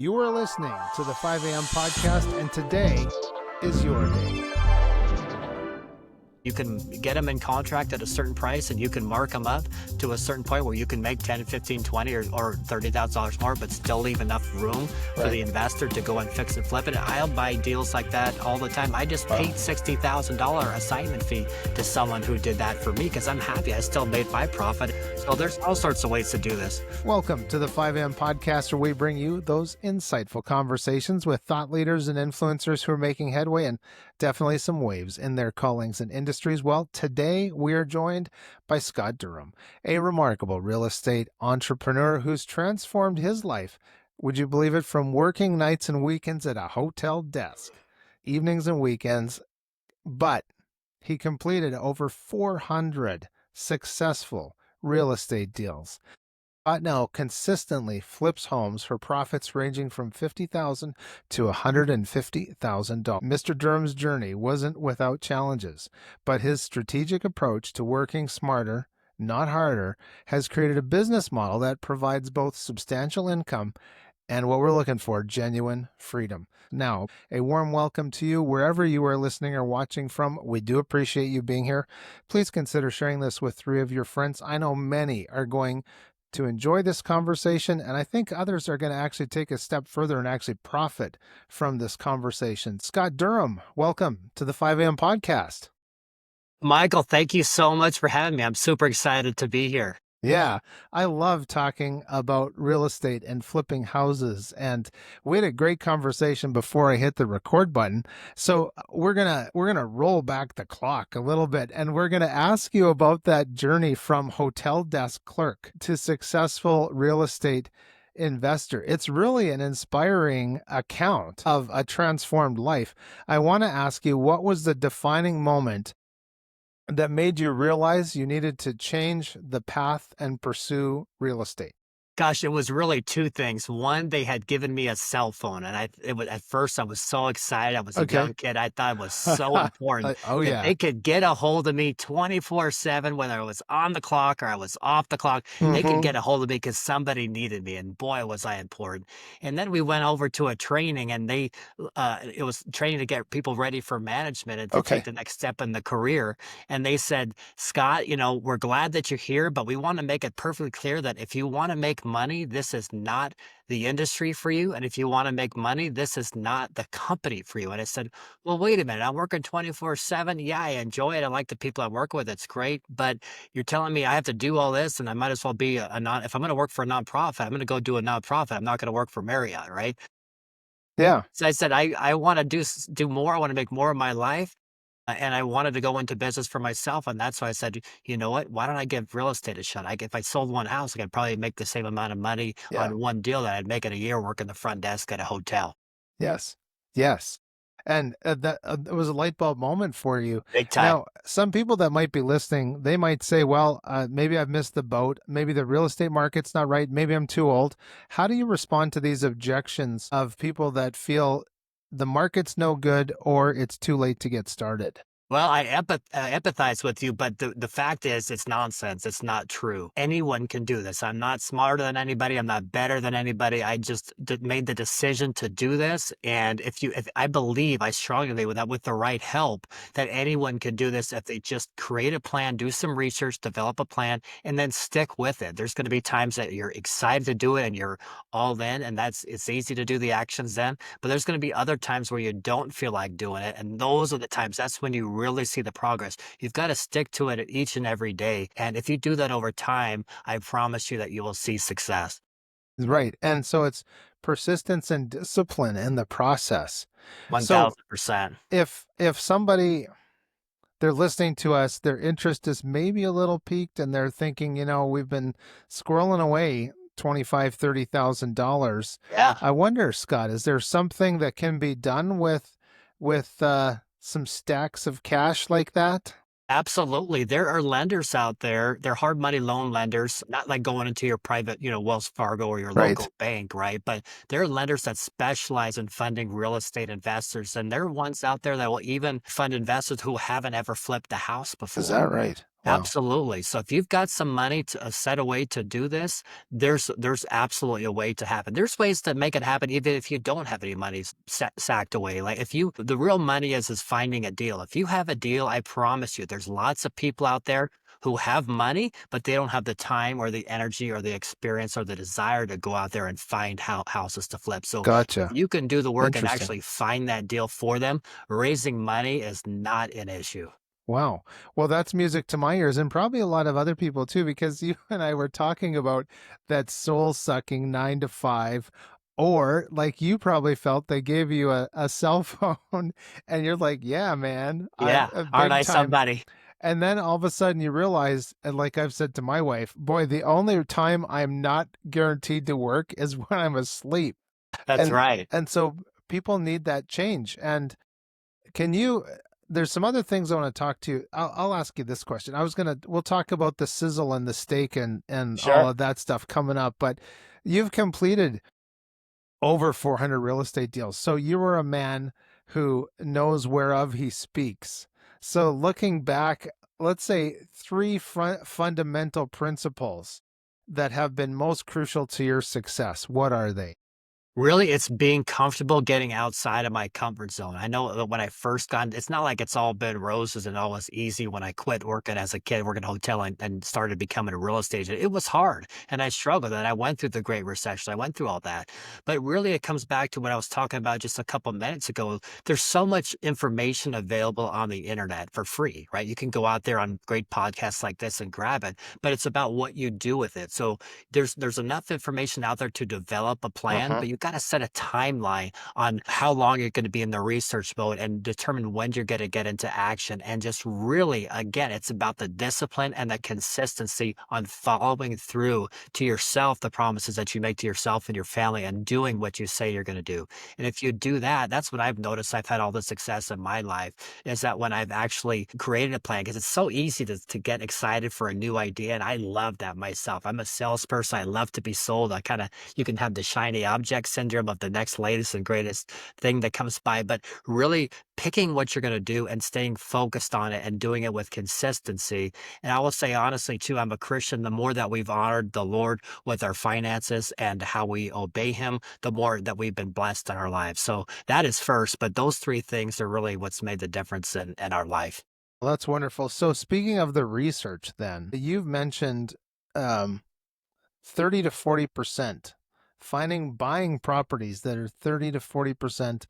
You are listening to the 5 a.m. podcast, and today is your day. You can get them in contract at a certain price and you can mark them up to a certain point where you can make 10, 15, 20 or $30,000 more, but still leave enough room for the investor to go and fix and flip it. I'll buy deals like that all the time. I just paid $60,000 assignment fee to someone who did that for me because I'm happy. I still made my profit. So there's all sorts of ways to do this. Welcome to the 5 a.m. podcast, where we bring you those insightful conversations with thought leaders and influencers who are making headway and definitely some waves in their callings and industries. Well, today we are joined by Scott Durham, a remarkable real estate entrepreneur who's transformed his life, would you believe it, from working nights and weekends at a hotel desk, evenings and weekends, but he completed over 400 successful real estate deals. Scott now consistently flips homes for profits ranging from $50,000 to $150,000. Mr. Durham's journey wasn't without challenges, but his strategic approach to working smarter, not harder, has created a business model that provides both substantial income and what we're looking for, genuine freedom. Now, a warm welcome to you wherever you are listening or watching from. We do appreciate you being here. Please consider sharing this with 3 of your friends. I know many are going to enjoy this conversation, and I think others are going to actually take a step further and actually profit from this conversation. Scott Durham, welcome to the 5 a.m. podcast. Michael, thank you so much for having me. I'm super excited to be here. Yeah, I love talking about real estate and flipping houses, and we had a great conversation before I hit the record button. So we're gonna roll back the clock a little bit, and we're gonna ask you about that journey from hotel desk clerk to successful real estate investor. It's really an inspiring account of a transformed life. I want to ask you, what was the defining moment that made you realize you needed to change the path and pursue real estate? Gosh, it was really 2 things. One, they had given me a cell phone, and at first I was so excited. I was a young kid. I thought it was so important. Oh, If yeah. they could get a hold of me 24/7, whether I was on the clock or I was off the clock, they could get a hold of me because somebody needed me, and boy, was I important. And then we went over to a training, and it was training to get people ready for management and to take the next step in the career. And they said, "Scott, we're glad that you're here, but we want to make it perfectly clear that if you want to make money, this is not the industry for you. And if you want to make money, this is not the company for you." And I said, "Well, wait a minute. I'm working 24/7. Yeah, I enjoy it. I like the people I work with. It's great. But you're telling me I have to do all this and I might as well be if I'm going to work for a nonprofit, I'm going to go do a nonprofit. I'm not going to work for Marriott, right?" Yeah. So I said, I want to do more. I want to make more of my life. And I wanted to go into business for myself. And that's why I said, you know what? Why don't I give real estate a shot? If I sold one house, I could probably make the same amount of money on one deal that I'd make in a year working the front desk at a hotel. Yes. Yes. And it was a light bulb moment for you. Big time. Now, some people that might be listening, they might say, well, maybe I've missed the boat. Maybe the real estate market's not right. Maybe I'm too old. How do you respond to these objections of people that feel the market's no good or it's too late to get started? Well, I empathize with you, but the fact is, it's nonsense. It's not true. Anyone can do this. I'm not smarter than anybody. I'm not better than anybody. I just made the decision to do this. And if I believe, I strongly believe that with the right help, that anyone can do this if they just create a plan, do some research, develop a plan, and then stick with it. There's going to be times that you're excited to do it and you're all in, and it's easy to do the actions then. But there's going to be other times where you don't feel like doing it, and those are the times. That's when you really see the progress. You've got to stick to it each and every day. And if you do that over time, I promise you that you will see success. Right. And so it's persistence and discipline in the process. So 1000%. if somebody, they're listening to us, their interest is maybe a little piqued and they're thinking, we've been squirreling away $25,000, $30,000. Yeah. I wonder, Scott, is there something that can be done with some stacks of cash like that? Absolutely. There are lenders out there. They're hard money loan lenders, not like going into your private, Wells Fargo or your local bank, right? But there are lenders that specialize in funding real estate investors. And there are ones out there that will even fund investors who haven't ever flipped a house before. Is that right? Wow. Absolutely. So if you've got some money to set away to do this, there's absolutely a way to happen. There's ways to make it happen even if you don't have any money sacked away. Like if you, the real money is finding a deal. If you have a deal, I promise you, there's lots of people out there who have money, but they don't have the time or the energy or the experience or the desire to go out there and find houses to flip. So if Gotcha. you can do the work and Interesting. actually find that deal for them, raising money is not an issue. Wow. Well, that's music to my ears and probably a lot of other people too, because you and I were talking about that soul sucking 9 to 5, or like you probably felt they gave you a cell phone and you're like, yeah, man, I'm Yeah. a Aren't big I time. somebody? And then all of a sudden you realize, and like I've said to my wife, boy, the only time I'm not guaranteed to work is when I'm asleep. That's And right. so people need that change. And can you? There's some other things I want to talk to you. I'll ask you this question. We'll talk about the sizzle and the steak and all Sure. of that stuff coming up. But you've completed over 400 real estate deals, so you are a man who knows whereof he speaks. So looking back, let's say three fundamental principles that have been most crucial to your success. What are they? Really, it's being comfortable getting outside of my comfort zone. I know that when I first got, it's not like it's all been roses and all was easy when I quit working as a kid, working in a hotel and started becoming a real estate agent. It was hard and I struggled and I went through the Great Recession. I went through all that. But really, it comes back to what I was talking about just a couple minutes ago. There's so much information available on the internet for free, right? You can go out there on great podcasts like this and grab it, but it's about what you do with it. So there's enough information out there to develop a plan, Mm-hmm. but you got to set a timeline on how long you're going to be in the research mode and determine when you're going to get into action. And just really, again, it's about the discipline and the consistency on following through to yourself, the promises that you make to yourself and your family, and doing what you say you're going to do. And if you do that, that's what I've noticed. I've had all the success in my life is that when I've actually created a plan, because it's so easy to get excited for a new idea. And I love that myself. I'm a salesperson. I love to be sold. I kind of, you can have the shiny object syndrome of the next latest and greatest thing that comes by, but really picking what you're going to do and staying focused on it and doing it with consistency. And I will say honestly too, I'm a Christian. The more that we've honored the Lord with our finances and how we obey him, the more that we've been blessed in our lives. So that is first, but those three things are really what's made the difference in our life. Well, that's wonderful. So speaking of the research, then you've mentioned um, 30 to 40%, buying properties that are 30 to 40%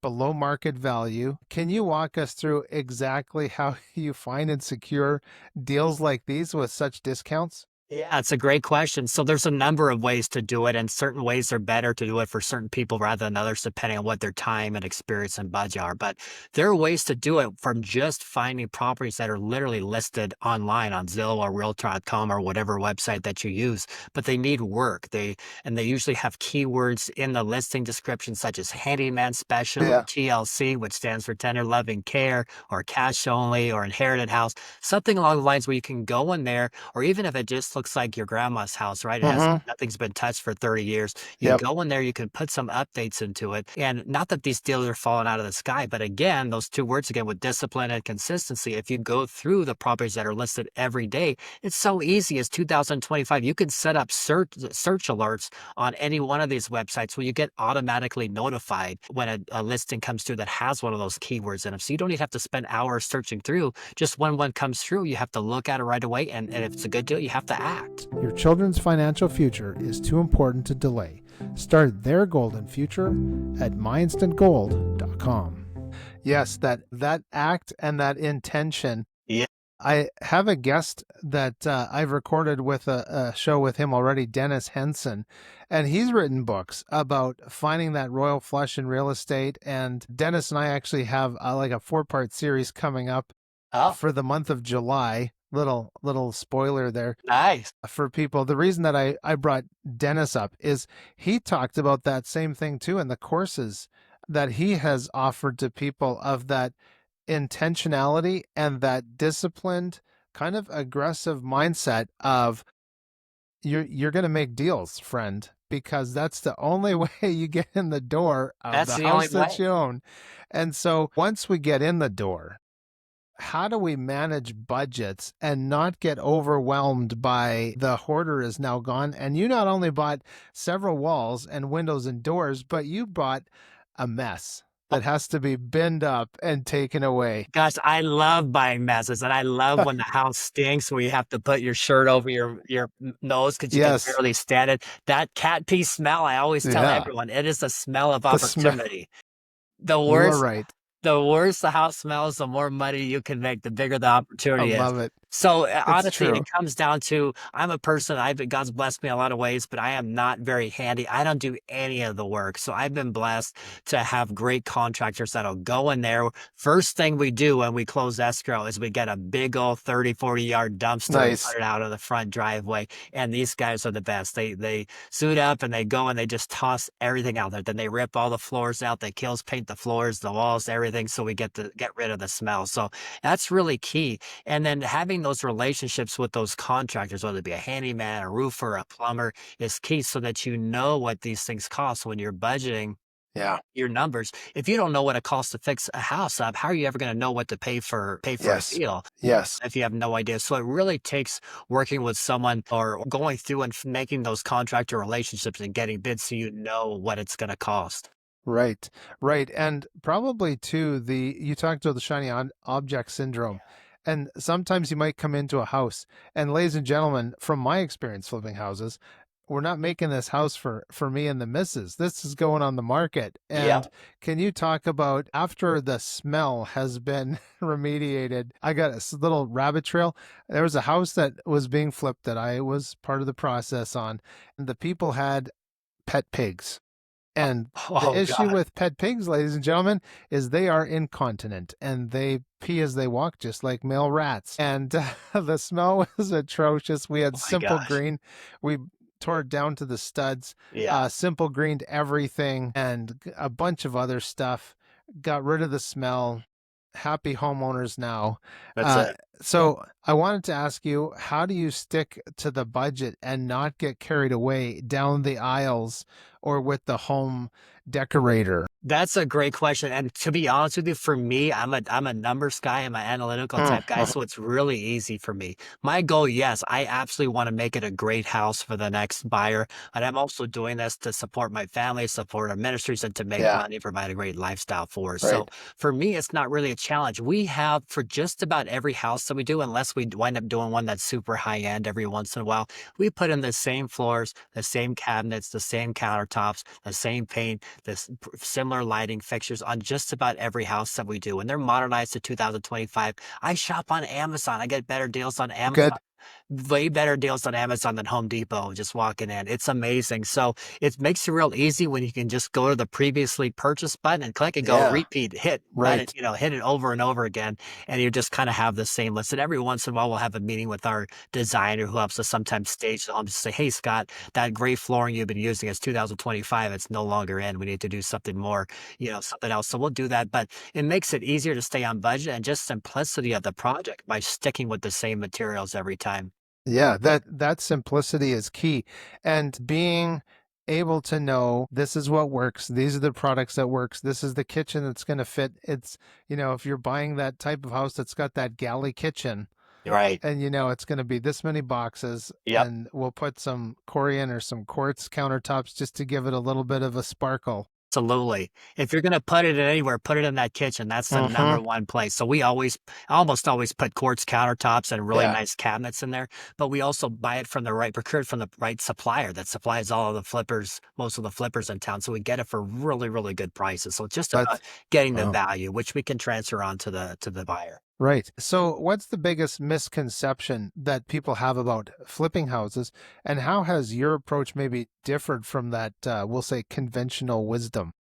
below market value. Can you walk us through exactly how you find and secure deals like these with such discounts? Yeah, it's a great question. So there's a number of ways to do it, and certain ways are better to do it for certain people rather than others, depending on what their time and experience and budget are. But there are ways to do it from just finding properties that are literally listed online on Zillow or Realtor.com or whatever website that you use, but they need work. They usually have keywords in the listing description such as handyman special or Yeah. TLC, which stands for tender loving care, or cash only or inherited house, something along the lines where you can go in there, or even if it just looks like your grandma's house, right? It has Mm-hmm. nothing's been touched for 30 years. You Yep. go in there, you can put some updates into it. And not that these deals are falling out of the sky, but again, those two words again with discipline and consistency. If you go through the properties that are listed every day, it's so easy. It's 2025. You can set up search alerts on any one of these websites where you get automatically notified when a listing comes through that has one of those keywords in them. So you don't even have to spend hours searching through. Just when one comes through, you have to look at it right away. And if it's a good deal, you have to act. Your children's financial future is too important to delay. Start their golden future at myinstantgold.com. Yes, that act and that intention. Yeah. I have a guest that I've recorded with a show with him already, Dennis Henson, and he's written books about finding that royal flush in real estate. And Dennis and I actually have like a 4-part series coming up Oh, for the month of July. Little spoiler there nice. for people. The reason that I brought Dennis up is he talked about that same thing too in the courses that he has offered to people, of that intentionality and that disciplined kind of aggressive mindset of you're going to make deals, friend, because that's the only way you get in the door of That's the the only house that way. you own. And so once we get in the door, how do we manage budgets and not get overwhelmed by the hoarder is now gone? And you not only bought several walls and windows and doors, but you bought a mess that has to be binned up and taken away. Gosh, I love buying messes, and I love when the house stinks where you have to put your shirt over your nose because you can Yes. barely stand it. That cat pee smell, I always tell Yeah. everyone, it is the smell of The smell. opportunity. The You are worse right. the worse the house smells, the more money you can make, the bigger the I opportunity is. love it. So, It's honestly, it true. comes down to I'm a person, God's blessed me a lot of ways, but I am not very handy. I don't do any of the work. So I've been blessed to have great contractors that'll go in there. First thing we do when we close escrow is we get a big old 30, 40-yard dumpster and put Nice. it out of the front driveway. And these guys are the best. They suit up and they go and they just toss everything out there. Then they rip all the floors out. They kills paint the floors, the walls, everything. So we get rid of the smell. So that's really key. And then having those relationships with those contractors, whether it be a handyman, a roofer, a plumber, is key so that you know what these things cost when you're budgeting Yeah. your numbers. If you don't know what it costs to fix a house up, how are you ever going to know what to pay for a Yes. deal? Yes. If you have no idea. So it really takes working with someone or going through and making those contractor relationships and getting bids so you know what it's going to cost. Right, right. And probably too, you talked about the object syndrome. And sometimes you might come into a house, and ladies and gentlemen, from my experience flipping houses, we're not making this house for me and the missus. This is going on the market. Yeah. And can you talk about after the smell has been remediated? I got a little rabbit trail. There was a house that was being flipped that I was part of the process on, and the people had pet pigs. And the Oh issue God. with pet pigs, ladies and gentlemen, is they are incontinent and they pee as they walk, just like male rats. And the smell was atrocious. We had Oh my simple gosh. green. We tore it down to the studs, Yeah. simple greened everything and a bunch of other stuff. Got rid of the smell. Happy homeowners now. That's Uh, it. so I wanted to ask you, how do you stick to the budget and not get carried away down the aisles or with the home decorator? That's a great question, and to be honest with you, for me, I'm a numbers guy, I'm an analytical Mm, type guy, mhm. so it's really easy for me. My goal, yes, I absolutely wanna make it a great house for the next buyer, and I'm also doing this to support my family, support our ministries, and to make Yeah, money, provide a great lifestyle for us. So right. for me, it's not really a challenge. We have for just about every house that we do, unless we wind up doing one that's super high end every once in a while, we put in the same floors, the same cabinets, the same countertops, the same paint, similar lighting fixtures on just about every house that we do. And they're modernized to 2025. I shop on Amazon. I get better deals on Amazon, Good. way better deals on Amazon than Home Depot just walking in. It's amazing. So it makes it real easy when you can just go to the previously purchased button and click and go Yeah, repeat, hit button, right. hit it over and over again. And you just kind of have the same list. And every once in a while, we'll have a meeting with our designer who helps us sometimes stage the home to say, hey, Scott, that gray flooring you've been using is 2025. It's no longer in. We need to do something more, something else. So we'll do that. But it makes it easier to stay on budget and just simplicity of the project by sticking with the same materials every time. Yeah, that simplicity is key. And being able to know this is what works, these are the products that works, this is the kitchen that's going to fit. It's, if you're buying that type of house that's got that galley kitchen, Right. and it's going to be this many boxes, Yep. and we'll put some corian or some quartz countertops just to give it a little bit of a sparkle. Absolutely. If you're gonna put it in anywhere, put it in that kitchen. That's the Mm-hmm. number one place. So we almost always put quartz countertops and really Yeah. nice cabinets in there, but we also buy it from procured from the right supplier that supplies all of the flippers, most of the flippers in town. So we get it for really, really good prices. So it's just about That's getting the wow. value, which we can transfer on to the buyer. Right. So, what's the biggest misconception that people have about flipping houses, and how has your approach maybe differed from that, we'll say, conventional wisdom?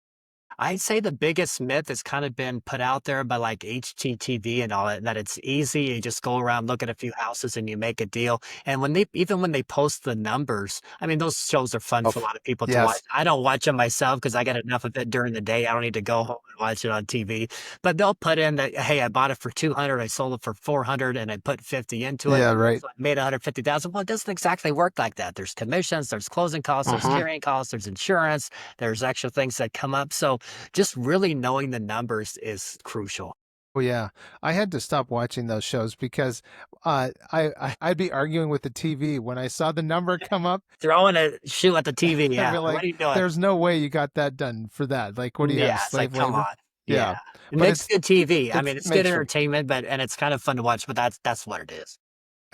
I'd say the biggest myth that's kind of been put out there by like HGTV and all that it's easy. You just go around, look at a few houses and you make a deal. And even when they post the numbers, I mean, those shows are fun for a Of lot of people to watch. yes. I don't watch them myself because I get enough of it during the day. I don't need to go home and watch it on TV, but they'll put in that, hey, I bought it for 200. I sold it for 400 and I put 50 into it. Yeah. Right. So I made 150,000. Well, it doesn't exactly work like that. There's commissions, there's closing costs, there's Mm-hmm. carrying costs, there's insurance, there's extra things that come up. So just really knowing the numbers is crucial. Oh yeah, I had to stop watching those shows because I'd be arguing with the TV when I saw the number come up. Throwing a shoe at the TV, I'd yeah. be What like, are you doing? "There's no way you got that done for that. Like, what do you have, Yeah, it's like, slave come labor?" on. Yeah. Yeah, It but makes good TV. I mean, it it's good makes for entertainment, but and it's kind of fun to watch, but that's what it is.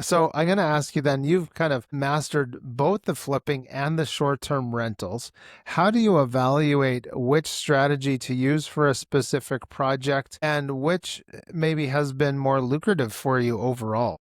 So I'm going to ask you then, you've kind of mastered both the flipping and the short-term rentals. How do you evaluate which strategy to use for a specific project and which maybe has been more lucrative for you overall?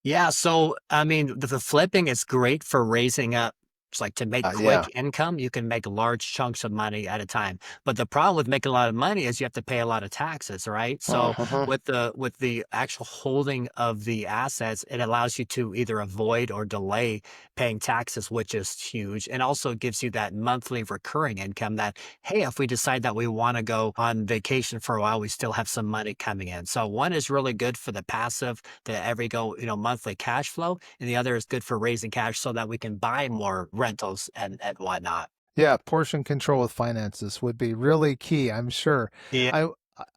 Yeah, so, I mean, the flipping is great for raising up it's like to make Yeah. quick income, you can make large chunks of money at a time. But the problem with making a lot of money is you have to pay a lot of taxes, right? So Uh-huh. with the actual holding of the assets, it allows you to either avoid or delay paying taxes, which is huge. And also gives you that monthly recurring income that, hey, if we decide that we want to go on vacation for a while, we still have some money coming in. So one is really good for the passive, the every go, monthly cash flow, and the other is good for raising cash so that we can buy more rentals and whatnot. Yeah, portion control with finances would be really key, I'm sure. Yeah. I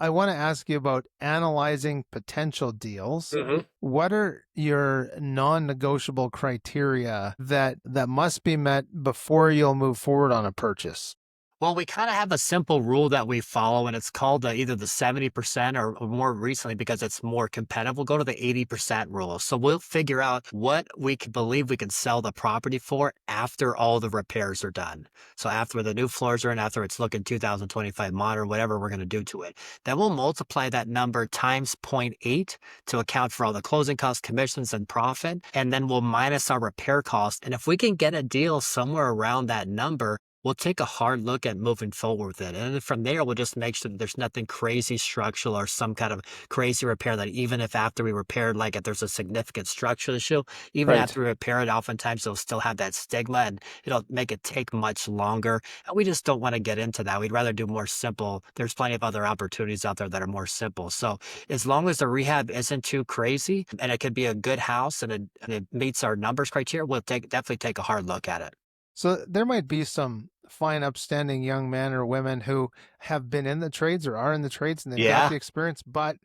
I want to ask you about analyzing potential deals. Mhm. What are your non-negotiable criteria that must be met before you'll move forward on a purchase? Well, we kind of have a simple rule that we follow, and it's called either the 70% or more recently, because it's more competitive, we'll go to the 80% rule. So we'll figure out what we can believe we can sell the property for after all the repairs are done. So after the new floors are in, after it's looking 2025 modern, whatever we're going to do to it. Then we'll multiply that number times zero point 0.8 to account for all the closing costs, commissions, and profit. And then we'll minus our repair cost. And if we can get a deal somewhere around that number, we'll take a hard look at moving forward with it. And then from there, we'll just make sure that there's nothing crazy structural or some kind of crazy repair that even if after we repaired, like if there's a significant structural issue, even Right. after we repair it, oftentimes it'll still have that stigma and it'll make it take much longer. And we just don't want to get into that. We'd rather do more simple. There's plenty of other opportunities out there that are more simple. So as long as the rehab isn't too crazy and it could be a good house and it meets our numbers criteria, we'll definitely take a hard look at it. So there might be some fine, upstanding young men or women who have been in the trades or are in the trades and they've got Yeah. the experience, but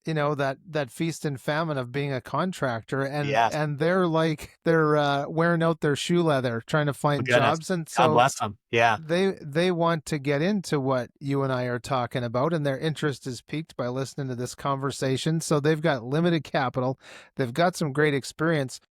that feast and famine of being a contractor, and Yes. they're wearing out their shoe leather trying to Oh, find goodness. jobs, and God so bless them. Yeah. they want to get into what you and I are talking about, and their interest is piqued by listening to this conversation. So they've got limited capital, they've got some great experience.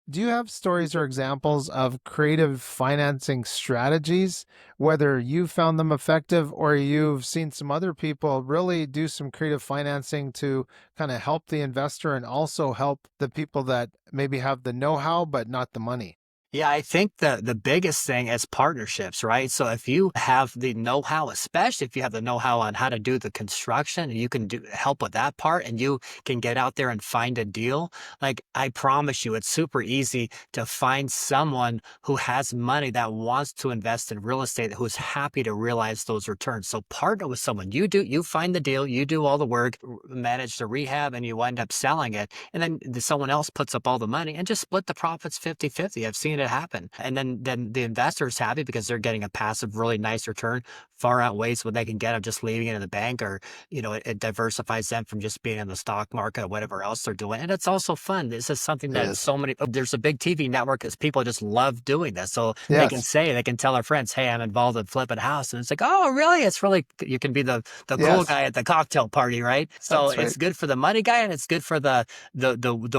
Do you have stories or examples of creative financing strategies, whether you found them effective or you've seen some other people really do some creative financing to kind of help the investor and also help the people that maybe have the know-how but not the money? Yeah, I think the biggest thing is partnerships, right? So if you have the know-how, especially if you have the know-how on how to do the construction, and you can do help with that part and you can get out there and find a deal, like I promise you, it's super easy to find someone who has money that wants to invest in real estate, who's happy to realize those returns. So partner with someone. You find the deal, you do all the work, manage the rehab, and you wind up selling it. And then someone else puts up all the money and just split the profits 50-50. I've seen it happen. And then the investor's happy because they're getting a passive, really nice return, far outweighs what they can get of just leaving it in the bank, or, it diversifies them from just being in the stock market or whatever else they're doing. And it's also fun. This is something It that is. there's a big TV network because people just love doing this. So Yes. they can tell their friends, hey, I'm involved in flipping a house. And it's like, oh, really? It's really, you can be the cool Yes. guy at the cocktail party, right? So That's right. it's good for the money guy and it's good for the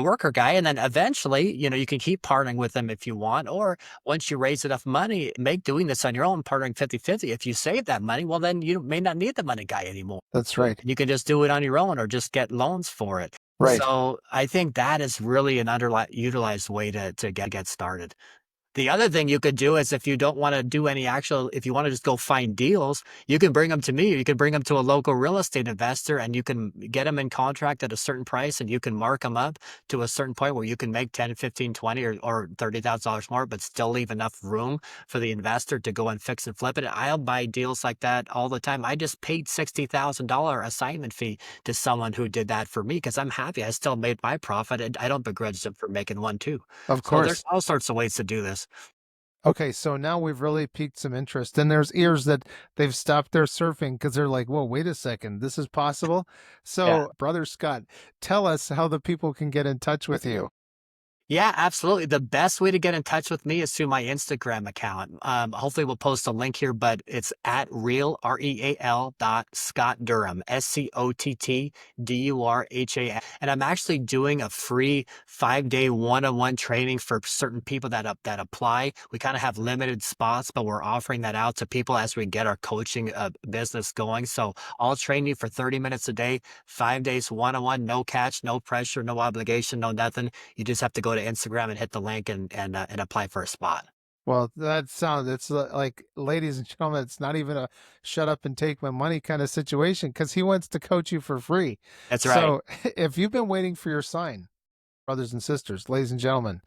worker guy. And then eventually, you can keep partnering with them if you want, or once you raise enough money, make doing this on your own, partnering 50-50. If you save that money, well, then you may not need the money guy anymore. That's right. You can just do it on your own or just get loans for it. Right. So I think that is really an underutilized way to get started. The other thing you could do is if you don't want to do any actual, if you want to just go find deals, you can bring them to me. You can bring them to a local real estate investor and you can get them in contract at a certain price and you can mark them up to a certain point where you can make 10, 15, 20 or $30,000 more, but still leave enough room for the investor to go and fix and flip it. I'll buy deals like that all the time. I just paid $60,000 assignment fee to someone who did that for me because I'm happy. I still made my profit and I don't begrudge them for making one too. Of So there's course. all sorts of ways to do this. Okay, so now we've really piqued some interest, and there's ears that they've stopped their surfing because they're like, "Whoa, wait a second, this is possible." Yeah. So, brother Scott, tell us how the people can get in touch with you. Yeah, absolutely. The best way to get in touch with me is through my Instagram account. Hopefully, we'll post a link here, but it's at real REAL dot Scott Durham, SCOTTDURHAM. And I'm actually doing a free 5 day one-on-one training for certain people that apply. We kind of have limited spots, but we're offering that out to people as we get our coaching business going. So I'll train you for 30 minutes a day, 5 days one-on-one, no catch, no pressure, no obligation, no nothing. You just have to go to Instagram and hit the link and apply for a spot. Well, that sounds it's like, ladies and gentlemen, it's not even a shut up and take my money kind of situation because he wants to coach you for free. That's right. So, if you've been waiting for your sign, brothers and sisters, ladies and gentlemen,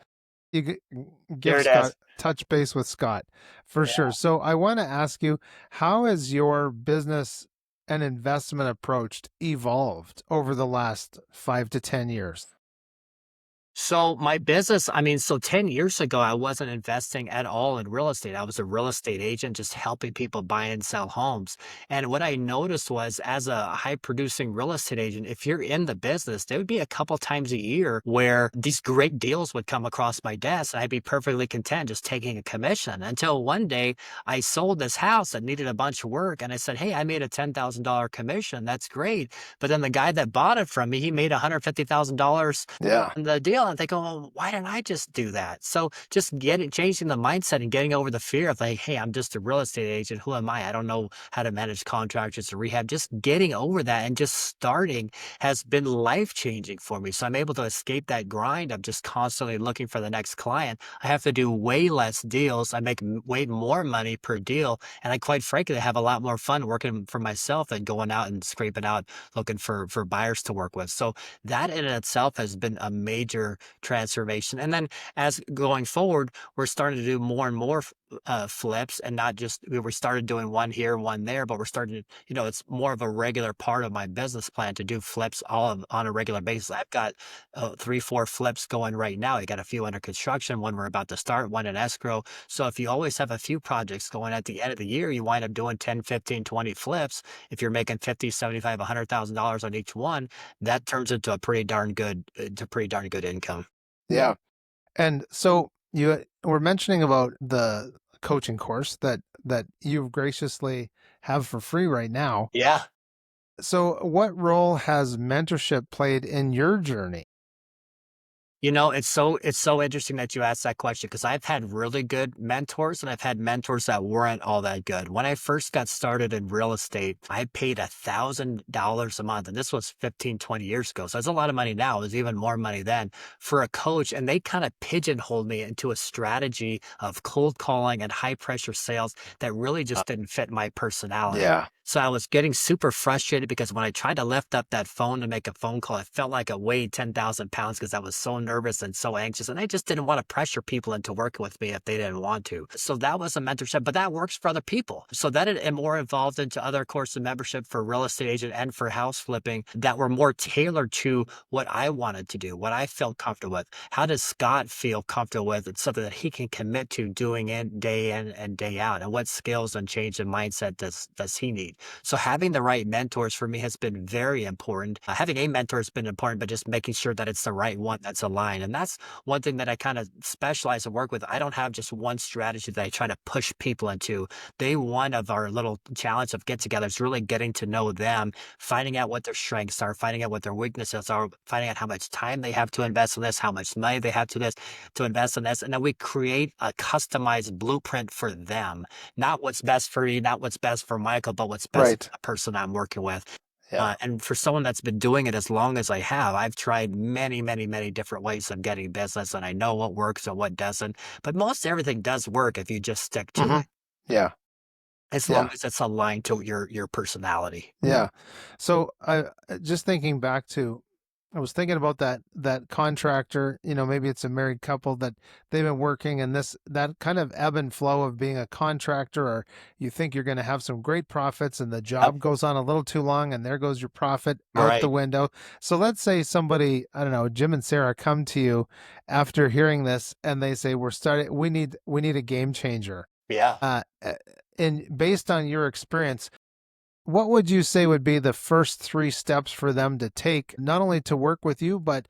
you Here give it Scott is. touch base with Scott for sure. Yeah. So I want to ask you, how has your business and investment approach evolved over the last 5 to 10 years? So my business, I mean, so 10 years ago, I wasn't investing at all in real estate. I was a real estate agent, just helping people buy and sell homes. And what I noticed was, as a high producing real estate agent, if you're in the business, there would be a couple times a year where these great deals would come across my desk and I'd be perfectly content just taking a commission until one day I sold this house that needed a bunch of work. And I said, "Hey, I made a $10,000 commission. That's great." But then the guy that bought it from me, he made $150,000 Yeah. on the deal, and they go, "Well, why didn't I just do that?" So just changing the mindset and getting over the fear of like, "Hey, I'm just a real estate agent. Who am I? I don't know how to manage contractors or rehab." Just getting over that and just starting has been life changing for me. So I'm able to escape that grind of just constantly looking for the next client. I have to do way less deals. I make way more money per deal, and I quite frankly have a lot more fun working for myself than going out and scraping out looking for buyers to work with. So that in itself has been a major transformation. And then as going forward, we're starting to do more and more flips, and not just we started doing one here, one there, but we're starting to, it's more of a regular part of my business plan to do flips on a regular basis. I've got 3, 4 flips going right now. I got a few under construction, one we're about to start, one in escrow. So if you always have a few projects going at the end of the year, you wind up doing 10, 15, 20 flips. If you're making 50, 75, $100,000 on each one, that turns into a pretty darn good income. Yeah. And so you were mentioning about the coaching course that you graciously have for free right now. Yeah. So what role has mentorship played in your journey? It's so interesting that you asked that question because I've had really good mentors and I've had mentors that weren't all that good. When I first got started in real estate, I paid $1,000 a month, and this was 15, 20 years ago. So it's a lot of money now. It was even more money then for a coach, and they kind of pigeonholed me into a strategy of cold calling and high pressure sales that really just didn't fit my personality. Yeah. So I was getting super frustrated because when I tried to lift up that phone to make a phone call, I felt like I weighed 10,000 pounds because I was so nervous and so anxious. And I just didn't want to pressure people into working with me if they didn't want to. So that was a mentorship, but that works for other people. So that it more evolved into other course of membership for real estate agent and for house flipping that were more tailored to what I wanted to do, what I felt comfortable with. How does Scott feel comfortable with? It's something that he can commit to doing in and day out. And what skills and change in mindset does he need? So having the right mentors for me has been very important. Having a mentor has been important, but just making sure that it's the right one that's aligned. And that's one thing that I kind of specialize and work with. I don't have just one strategy that I try to push people into. Day one of our little challenge of get together is really getting to know them, finding out what their strengths are, finding out what their weaknesses are, finding out how much time they have to invest in this, how much money they have to invest in this. And then we create a customized blueprint for them, not what's best for you, not what's best for Michael, but what's best Right. for the person I'm working with. Yeah. And for someone that's been doing it as long as I have, I've tried many, many, many different ways of getting business, and I know what works and what doesn't. But most everything does work if you just stick to Mhm. it, Yeah. as long Yeah. as it's aligned to your personality. Yeah. So I just thinking back to I was thinking about that contractor, maybe it's a married couple that they've been working and that kind of ebb and flow of being a contractor, or you think you're going to have some great profits and the Yep. job goes on a little too long and there goes your profit out the Right. window. So let's say somebody, I don't know, Jim and Sarah come to you after hearing this and they say we need a game changer. Yeah. Uh uh, and based on your experience, what would you say would be the first three steps for them to take, not only to work with you, but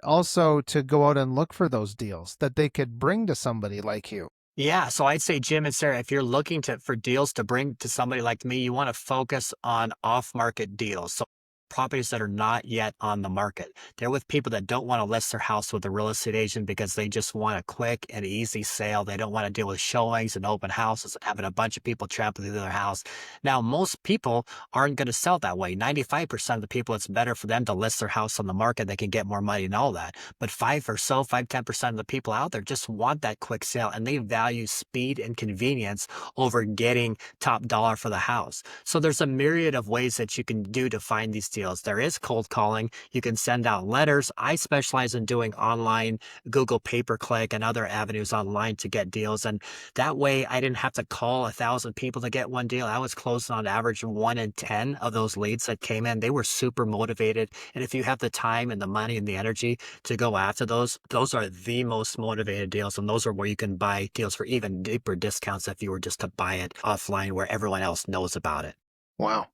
also to go out and look for those deals that they could bring to somebody like you? Yeah, so I'd say Jim and Sarah, if you're looking to for deals to bring to somebody like me, you want to focus on off-market deals. So properties that are not yet on the market. They're with people that don't want to list their house with a real estate agent because they just want a quick and easy sale. They don't want to deal with showings and open houses and having a bunch of people trampling through their house. Now, most people aren't going to sell that way. 95% of the people, it's better for them to list their house on the market. They can get more money and all that. But 10% of the people out there just want that quick sale and they value speed and convenience over getting top dollar for the house. So there's a myriad of ways that you can do to find these deals. There is cold calling. You can send out letters. I specialize in doing online Google pay-per-click and other avenues online to get deals. And that way I didn't have to call 1,000 people to get one deal. I was closing on average 1 in 10 of those leads that came in. They were super motivated. And if you have the time and the money and the energy to go after those are the most motivated deals. And those are where you can buy deals for even deeper discounts if you were just to buy it offline where everyone else knows about it. Wow.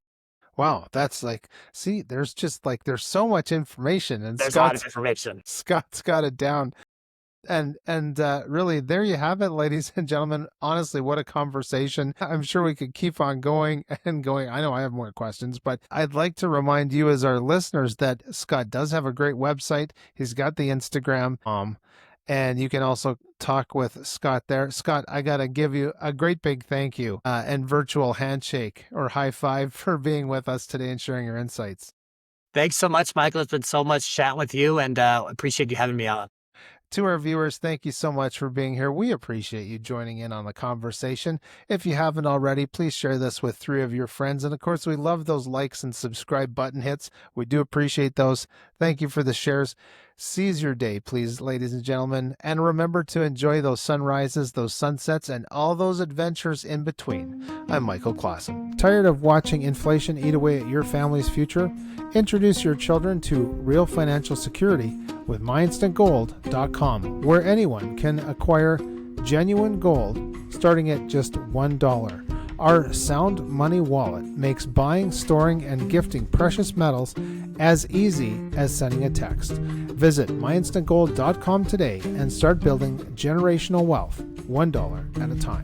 Wow, that's like, see, there's so much information, and There's a lot of information. Scott's got it down. And really, there you have it, ladies and gentlemen. Honestly, what a conversation. I'm sure we could keep on going and going. I know I have more questions, but I'd like to remind you as our listeners that Scott does have a great website. He's got the Instagram, and you can also talk with Scott there. Scott, I got to give you a great big thank you and virtual handshake or high five for being with us today and sharing your insights. Thanks so much, Michael. It's been so much chat with you and appreciate you having me on. To our viewers, thank you so much for being here. We appreciate you joining in on the conversation. If you haven't already, please share this with 3 of your friends. And of course, we love those likes and subscribe button hits. We do appreciate those. Thank you for the shares. Seize your day, please, ladies and gentlemen. And remember to enjoy those sunrises, those sunsets, and all those adventures in between. I'm Michael Clausen. Tired of watching inflation eat away at your family's future? Introduce your children to real financial security with myinstantgold.com, where anyone can acquire genuine gold starting at just $1. Our Sound Money Wallet makes buying, storing, and gifting precious metals as easy as sending a text. Visit myinstantgold.com today and start building generational wealth $1 at a time.